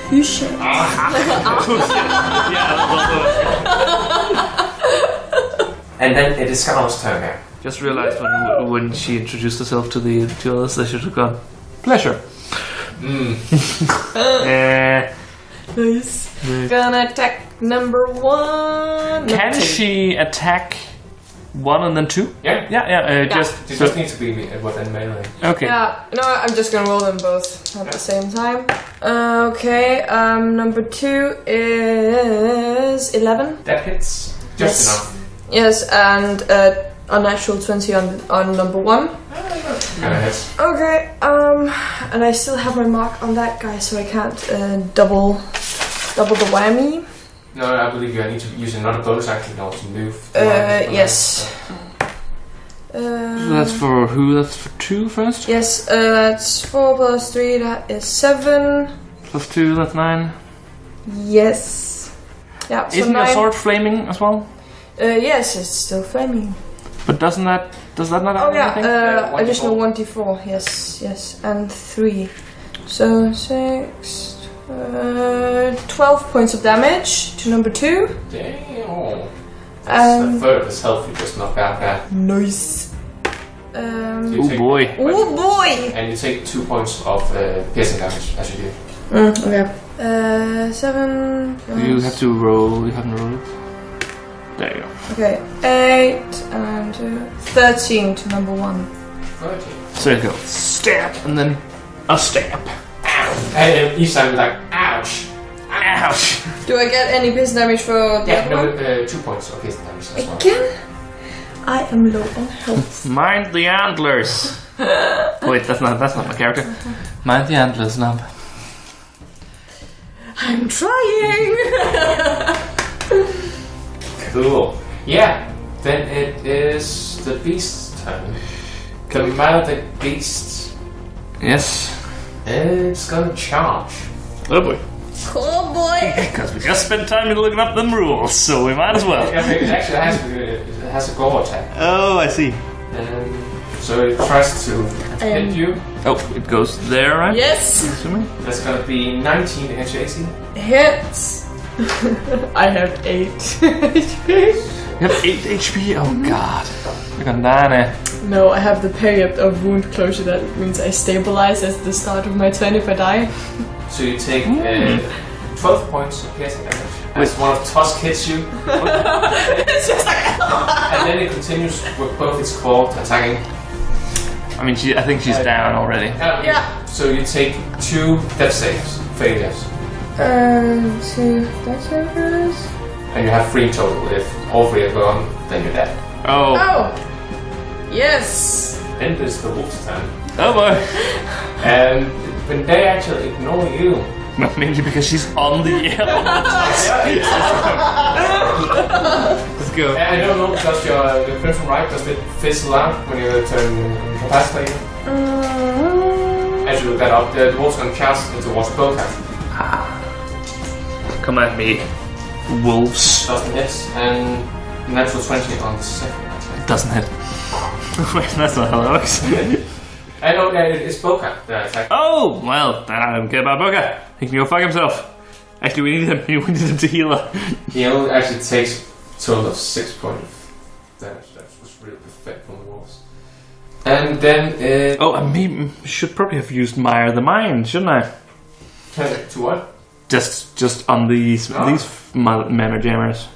Push it. And then it is Scarlet's turn here. Just realized when she introduced herself to the others, they should have gone, pleasure. Nice. Gonna attack number 1. Can she attack 1 and then 2? Yeah. Yeah. Just need to be within melee. Okay. Yeah, no, I'm just gonna roll them both at the same time. Okay, number 2 is 11. That hits. Just enough. Yes, and unnatural 20 on number 1. Kinda hits. Okay, and I still have my mark on that guy, so I can't double the whammy. No, I believe I need to use another bonus action now to move. Yes. So that's for who? That's for 2 first? Yes, that's 4 plus 3, that is 7. Plus 2, that's 9. Yes. Yeah, so Isn't 9. your sword flaming as well? Yes, it's still flaming. But does that not add anything? Additional 1d4, yes, and 3. So 6, 12 points of damage to number 2. Damn. That's a third of his health you just knocked out there. Nice. Oh boy. And you take 2 points of piercing damage as you do. Okay. 7. You have to roll. You haven't rolled. There you go. Okay, 8 and 13 to number 1. 13. So you go stab and then a stab. And each time you're like, ouch. Ouch. Do I get any piercing damage for the other one? 2 points of piercing damage as well. Again? I am low on health. Mind the antlers. Wait, that's not my character. Mind the antlers, Nub. I'm trying. Cool. Yeah, then it is the beast's turn. The melodic beast. Yes. It's gonna charge. Oh boy. Oh boy. Because we just spent time looking up them rules, so we might as well. Yeah, it actually has a gore attack. Oh, I see. So it tries to hit you. Oh, it goes there, right? Yes. Assuming. That's gonna be 19 HAC. Hits. I have 8 HP. You have 8 HP? Oh god. You're gonna die now. No, I have the period of wound closure. That means I stabilize at the start of my turn if I die. So you take 12 points of piercing damage. As one of Tusk hits you. It's just like... And then it continues with both its claws attacking. I mean, I think she's down already. Yeah. So you take 2 death saves, failures. 2 death savers. And you have 3 total. If all 3 are gone, then you're dead. Oh. Oh. Yes. Then it's the wolf's turn. Oh boy. And when they actually ignore you. Mainly because she's on the air. Let's go. I don't know, does your crimson right, does it fizzle out when you turn incapacitated? As you look that up, the dwarf's gonna cast into towards Boka. Come at me, wolves. Doesn't hit, and natural 20 on the second attack. Doesn't hit. Wait, that's not how that works. I know that it's Boka that attack. Oh, well, then I don't care about Boka. He can go fuck himself. Actually, we need him to heal her. He only actually takes a total of 6 points of damage. That was really perfect from the wolves. And then it... Oh, I maybe should probably have used Mire the Mind, shouldn't I? To what? Just on these memory jammers.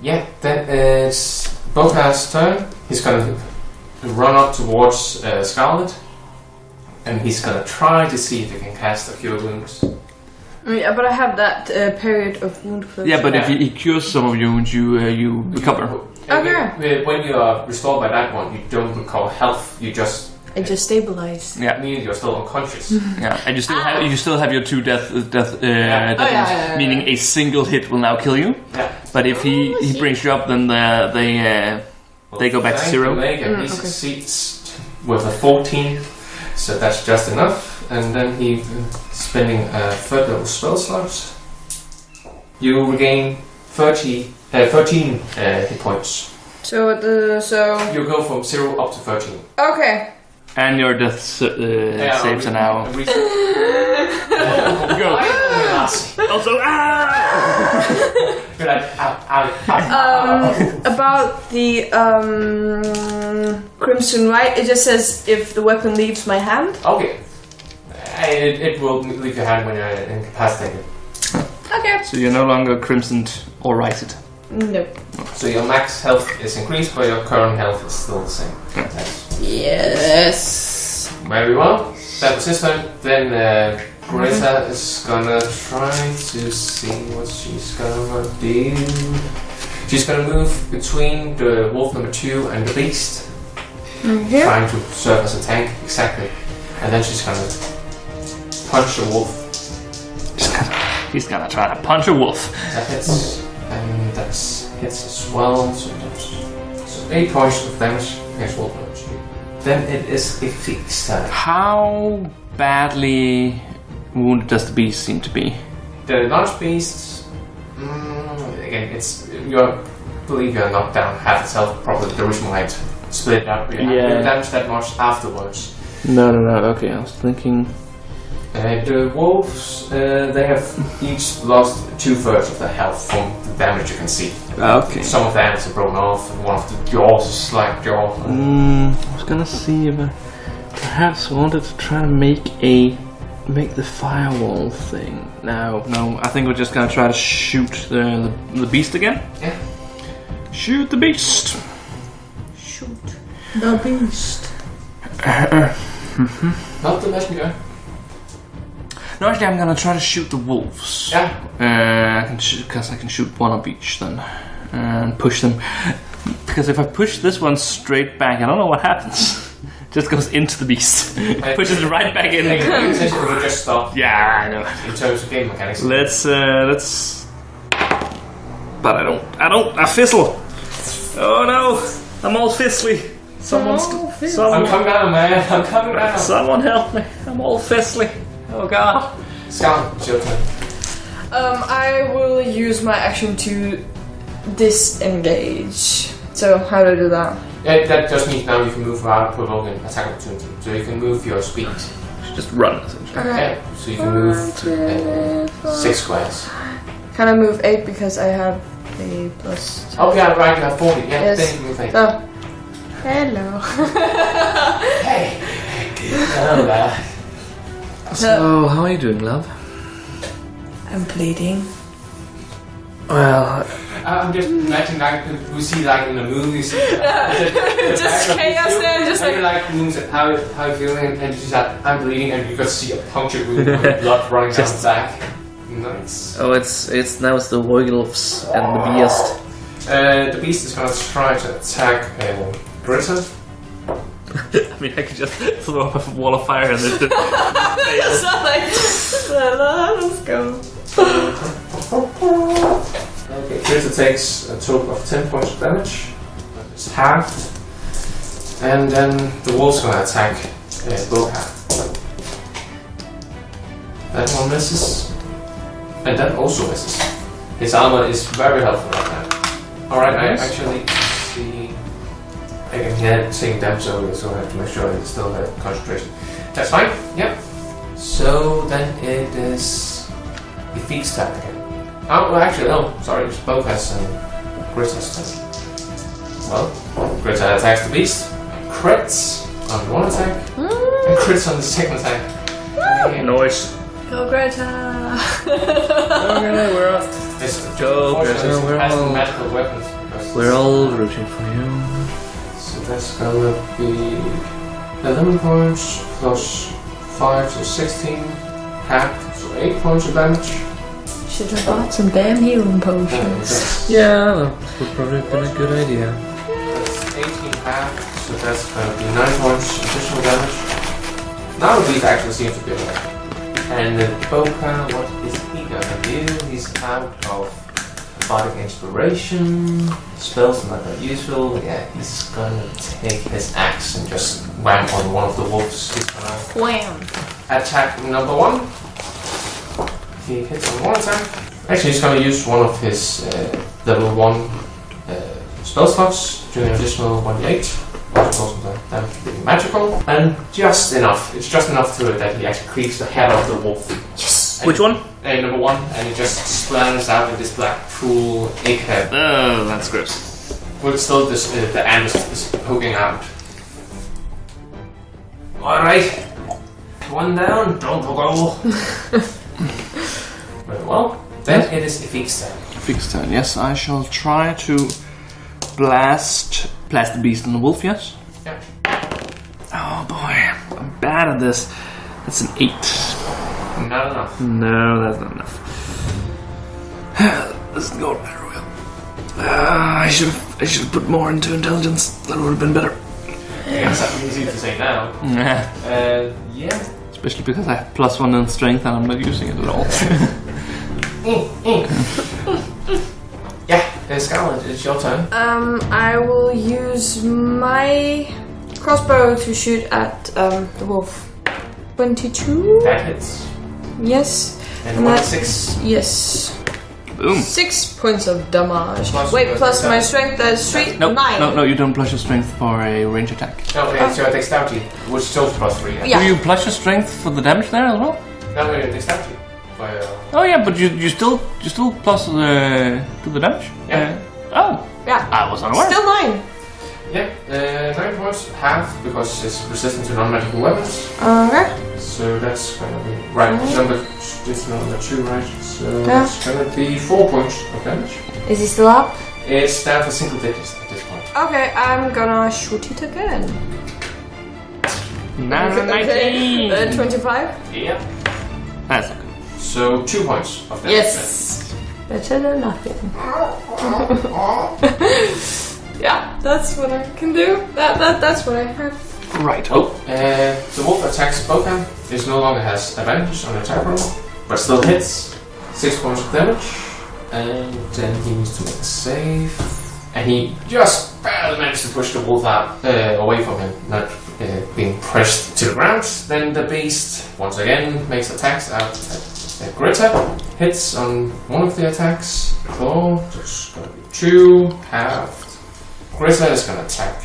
Yeah, then it's Boka's turn. He's gonna run up towards Scarlet, and he's gonna try to see if he can cast a Cure Wounds. Yeah, but I have that period of wound closure. Yeah, but if he cures some of your wounds, you recover. Okay. When you are restored by that one, you don't recover health. You just I just stabilize. Yeah. Meaning you're still unconscious. Yeah, and you still have your 2 death meaning a single hit will now kill you. Yeah. But if he brings you up, then they go back to 0. He succeeds with a 14, so that's just enough. And then he's spending a third level spell slot. You regain 13 hit points. So You go from 0 up to 13. okay. And your death saves are now. Go. Also, You're like, About the crimson right, it just says if the weapon leaves my hand. Okay. It will leave your hand when you're incapacitated. Okay. so you're no longer crimsoned or righted. No. So your max health is increased, but your current health is still the same. Yes. Very well. That was his turn. Then Gritta is gonna try to see what she's gonna do. She's gonna move between the wolf number 2 and the beast. Trying to serve as a tank, exactly. And then she's gonna punch the wolf. He's gonna try to punch a wolf. That hits, and that's hits as well. So 8 points of damage against wolf number 2. Then it is Iffik's turn. How badly wounded does the beast seem to be? The large beast, again, I believe you're knocked down half its health. Probably the reason why it split it up. You haven't damaged that much afterwards. No. Okay, I was thinking. The wolves, they have each lost 2/3 of their health from the damage you can see. Okay. Some of the hands are broken off, and one of the jaws is slack jaw. I was gonna see if I perhaps wanted to try to make the firewall thing. No. I think we're just gonna try to shoot the beast again. Yeah. Shoot the beast. Shoot the beast. Not the messenger. No, actually, I'm gonna try to shoot the wolves. Yeah. Because I can shoot one of each then, and push them. Because if I push this one straight back, I don't know what happens. Just goes into the beast, pushes it right back in. It will just stop. Yeah, I know. In terms of game mechanics. Let's. But I fizzle. Oh no, I'm all fizzly. I'm coming down, man. I'm coming down. Someone help me. I'm all fizzly. Oh god. Scarlet, it's your turn. I will use my action to disengage. So how do I do that? Yeah, that just means now you can move without provoking attack opportunity. So you can move your speed. Just run, essentially. Okay. Yeah, so you can move 6 squares. Can I move 8 because I have a plus? Oh yeah, right, you have 40. Yeah, Yes. then you can move 8. Oh. Hello. Hey! Hello. So, how are you doing, love? I'm bleeding. Well, I'm just imagining like we see like in the movies. Just chaos there, just like. like moves at how you feeling, and she's like, I'm bleeding, and you can see a puncture wound with blood running down the back. Nice. oh, it's the werewolves and the beast. The beast is gonna try to attack Gritta. I mean, I could just throw up a wall of fire and then. It's not like. Let's go. Okay, Gritta takes a total of 10 points of damage. It's halved. And then the wolf's gonna attack Boka. That one misses. And that also misses. His armor is very helpful right now. Alright, I actually see. Again, he had taken damage earlier, so I have to make sure he still had concentration. That's fine, yep. So then it is Iffik's turn again. Oh, well, actually, no, sorry, it's Boka's and Gritta's turn. Well, Gritta attacks the beast, crits on one attack, and crits on the second attack. Noise. Go Greta. Okay, we're off. Go, Gritta, we're has all- magical weapons. because We're all rooting for you. So that's gonna be 11 points plus 5, so 16. Half, so 8 points of damage. Should have bought some damn healing potions. That's Yeah, that would probably have been a good idea. 18 half, so that's gonna be 9 points additional damage. Now the beast actually seems to be alive. And then Boka, what is he gonna do? He's out of Bardic Inspiration. Spells not that useful. Yeah, he's gonna take his axe and just wham on one of the wolves. He's gonna Wham. attack number 1. He hits on 1 attack. Actually, he's gonna use one of his level 1 spell slots, doing an additional 1d8. That being magical, and just enough. It's just enough to it that he actually cleaves the head of the wolf. Yes. Which one? Number 1, and it just splans out in this black pool egghead. Oh, that's gross. But still, the end is poking out. All right, 1 down. Don't go. Very well. Then it is Iffik's turn. Iffik's turn. Yes, I shall try to blast the beast and the wolf. Yes. Yeah. Oh boy, I'm bad at this. That's an 8. Not enough. No, that's not enough. Doesn't go very well. I should have put more into intelligence. That would have been better. Yeah, it's easy to say now. Yeah. Especially because I have +1 in strength and I'm not using it at all. Yeah, Scarlet, it's your turn. I will use my crossbow to shoot at the wolf. 22? That hits. Yes. And 1d6. Yes. Boom. 6 points of damage. Plus plus my strength, that's 3. No, 9. no, you don't plus your strength for a range attack. No, it's your dexterity, which still +3. Yeah. Do you plus your strength for the damage there as well? No, your dexterity. Oh yeah, but you still plus to the damage. Yeah. Oh. Yeah. I was unaware. Still 9. Yeah, 9 points, half, because it's resistant to non-magical weapons. Okay. So that's gonna be right. This number 2, right? So Yeah. that's gonna be 4 points of damage. Is he still up? It's down to single digits at this point. Okay, I'm gonna shoot it again. 19. 25? Yeah. That's okay. So 2 points of damage. Yes. Better than nothing. Yeah, that's what I can do. That's what I have. Right. Oh, the wolf attacks Boka. It no longer has advantage on attack roll, but still hits. 6 points of damage. And then he needs to make a save. And he just barely managed to push the wolf out, away from him, not being pressed to the ground. Then the beast, once again, makes attacks out at Gritta. Hits on one of the attacks. Claw, there's gonna be 2, halved. Gritta is gonna attack.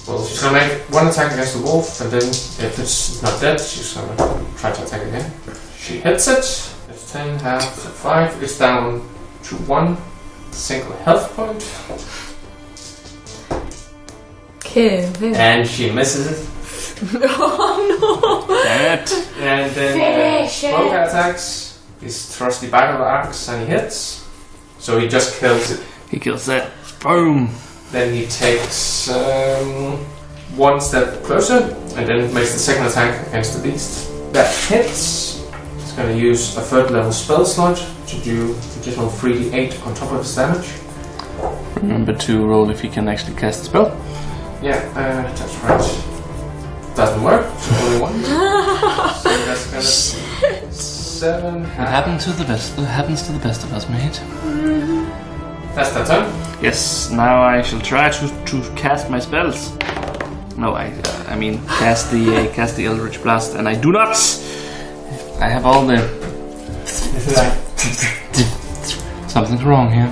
Well, she's gonna make 1 attack against the wolf, and then if it's not dead, she's gonna try to attack again. She hits it. It's 10, half, 5. It's down to 1 single health point. Okay. And she misses it. Oh no! That. And then Boka attacks. His trusty battle axe, and he hits. So he just kills it. He kills that. Boom. Then he takes 1 step closer, and then makes the second attack against the beast. That hits. He's going to use a 3rd level spell slot to do additional 3d8 on top of his damage. Remember to roll if he can actually cast the spell. Yeah, that's right. Doesn't work, so only 1. So that's going to 7. It happens to the best. It happens to the best of us, mate. That's that turn. Yes. Now I shall try to cast my spells. No, I mean cast the Eldritch Blast, and I do not. I have all the. Something's wrong here.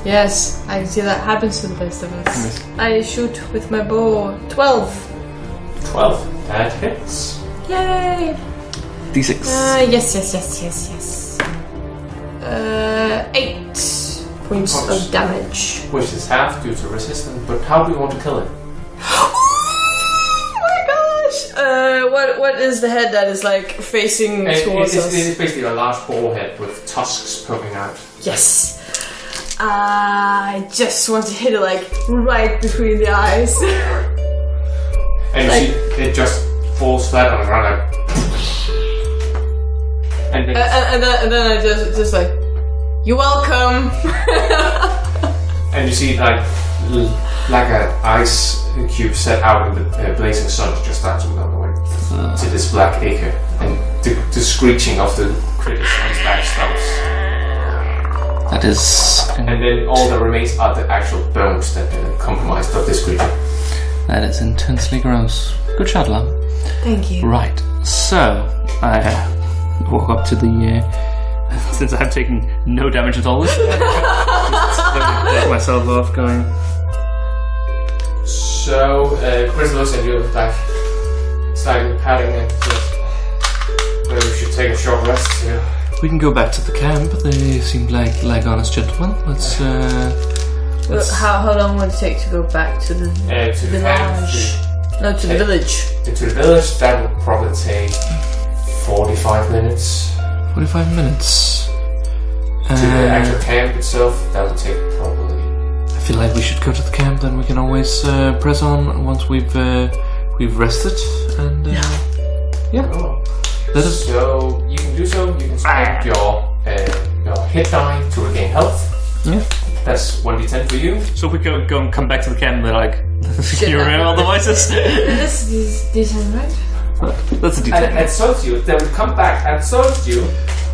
Yes, I can see that happens to the best of us. Yes. I shoot with my bow. 12. 12. That hits. Yay! D6. Yes. 8 points of damage. Which is half due to resistance, but how do you want to kill it? Oh my gosh! What is the head that is like facing towards us? It's basically a large boar head with tusks poking out. Yes. I just want to hit it like right between the eyes. And you see it just falls flat on the ground like. And then I just like, you're welcome. and you see like like an ice cube set out in the blazing sun just starts to melt away to this black acre, and the screeching of the critters on its back stops. That is... And then all that remains are the actual bones that are compromised of this creature. That is intensely gross. Good shot, Lam. Thank you. Right, so I walk up to the... since I've taken no damage at all, just take myself off going... So, Chris looks at you like slightly patting and says, maybe we should take a short rest here. We can go back to the camp. They seemed like honest gentlemen. Let's How long would it take to go back to the village? No, to the village. To the village, that would probably take 45 minutes. 45 minutes. To the actual camp itself, that would take probably... I feel like we should go to the camp, then we can always press on once we've rested and Oh. So you can do so. You can spend your hit die to regain health. Yeah. That's 1d10 for you. So we go and come back to the camp and they're like, you remember all the voices? This is decent, right? That's a d10. And so you. They would come back and search you.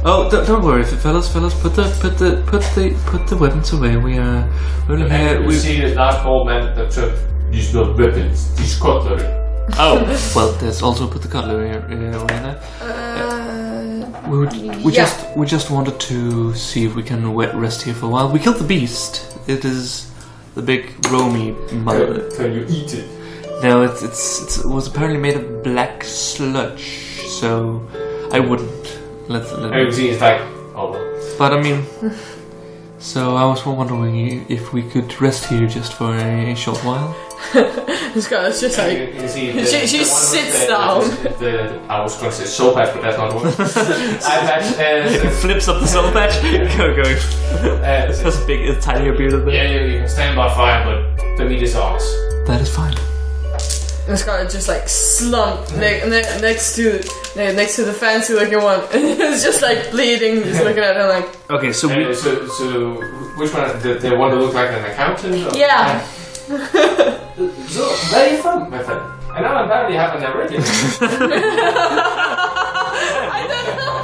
Oh, don't worry, fellas. Put the weapons away. We are only here. We see the last old man that took these not weapons, these cutlery. Oh, well, there's also put the cutlery away there. We just wanted to see if we can rest here for a while. We killed the beast. It is the big roamy mother. Can you eat it? No, it was apparently made of black sludge, so I wouldn't. Let see, it's like, oh well. But I mean, so I was wondering if we could rest here just for a short while. This guy is just like... You see she sits down. I was going to say soul patch, but that's not the one. It flips up the soul patch. Going. That's a big, it's tinier beard of there. Yeah, you can stand by fire, but the meat is ours. That is fine. This guy just like slumped next to the fancy looking one. It's just like bleeding, just looking at him like... Okay, so so which one? The one that looked like an accountant? Or? Yeah. So, very fun, my friend. And now I'm glad you have an original. I don't know.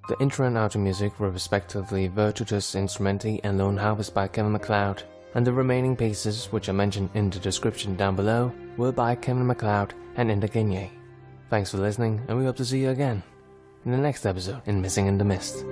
The intro and outro music were respectively Virtuous Instrumenti and Lone Harvest by Kevin MacLeod, and the remaining pieces, which are mentioned in the description down below, were by Kevin MacLeod and Inda Gagne. Thanks for listening, and we hope to see you again in the next episode in Missing in the Mist.